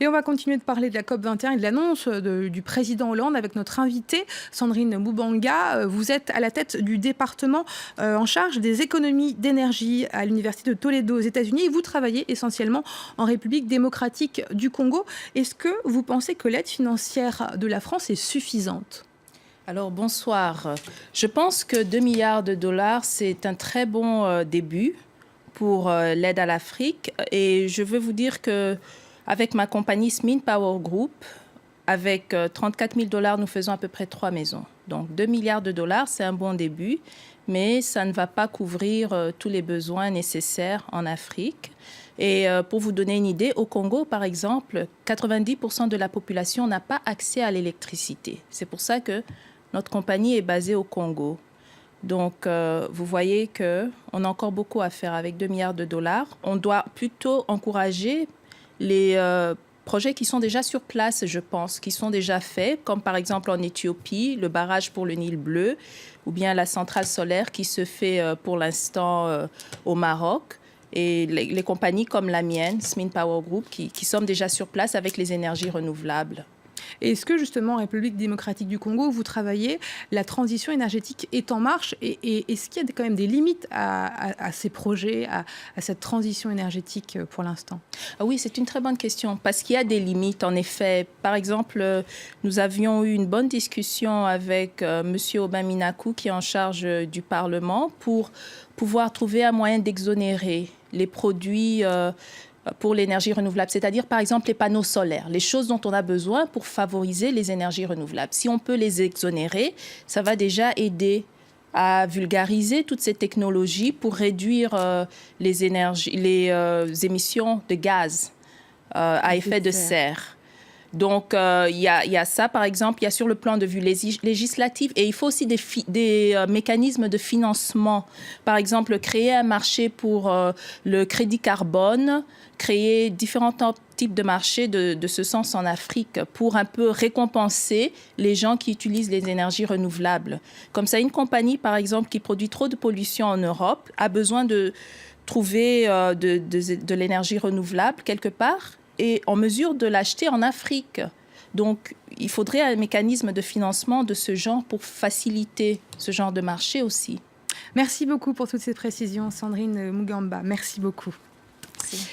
Et on va continuer de parler de la COP21 et de l'annonce du président Hollande avec notre invitée, Sandrine Moubanga. Vous êtes à la tête du département en charge des économies d'énergie à l'Université de Toledo aux États-Unis et vous travaillez essentiellement en République démocratique du Congo. Est-ce que vous pensez que l'aide financière de la France est suffisante ? Alors, bonsoir. Je pense que 2 milliards de dollars, c'est un très bon début pour l'aide à l'Afrique. Et je veux vous dire qu'avec ma compagnie Smin Power Group, avec 34 000 dollars, nous faisons à peu près 3 maisons. Donc, 2 milliards de dollars, c'est un bon début, mais ça ne va pas couvrir tous les besoins nécessaires en Afrique. Et pour vous donner une idée, au Congo, par exemple, 90% de la population n'a pas accès à l'électricité. C'est pour ça que notre compagnie est basée au Congo. Donc, vous voyez qu'on a encore beaucoup à faire avec 2 milliards de dollars. On doit plutôt encourager les projets qui sont déjà sur place, je pense, qui sont déjà faits, comme par exemple en Éthiopie, le barrage pour le Nil bleu, ou bien la centrale solaire qui se fait pour l'instant au Maroc. Et les compagnies comme la mienne, Smin Power Group, qui sont déjà sur place avec les énergies renouvelables. Est-ce que justement en République démocratique du Congo, vous travaillez, la transition énergétique est en marche et est-ce qu'il y a quand même des limites à ces projets, à cette transition énergétique pour l'instant? Ah oui, c'est une très bonne question parce qu'il y a des limites en effet. Par exemple, nous avions eu une bonne discussion avec M. Obaminaku qui est en charge du Parlement pour pouvoir trouver un moyen d'exonérer les produits pour l'énergie renouvelable, c'est-à-dire par exemple les panneaux solaires, les choses dont on a besoin pour favoriser les énergies renouvelables. Si on peut les exonérer, ça va déjà aider à vulgariser toutes ces technologies pour réduire les émissions de gaz à effet de serre. Donc, il y a ça, par exemple, il y a sur le plan de vue législatif et il faut aussi des mécanismes de financement. Par exemple, créer un marché pour le crédit carbone, créer différents types de marchés de ce sens en Afrique pour un peu récompenser les gens qui utilisent les énergies renouvelables. Comme ça, une compagnie, par exemple, qui produit trop de pollution en Europe a besoin de trouver de l'énergie renouvelable quelque part et en mesure de l'acheter en Afrique. Donc, il faudrait un mécanisme de financement de ce genre pour faciliter ce genre de marché aussi. Merci beaucoup pour toutes ces précisions, Sandrine Moubanga. Merci beaucoup. Merci.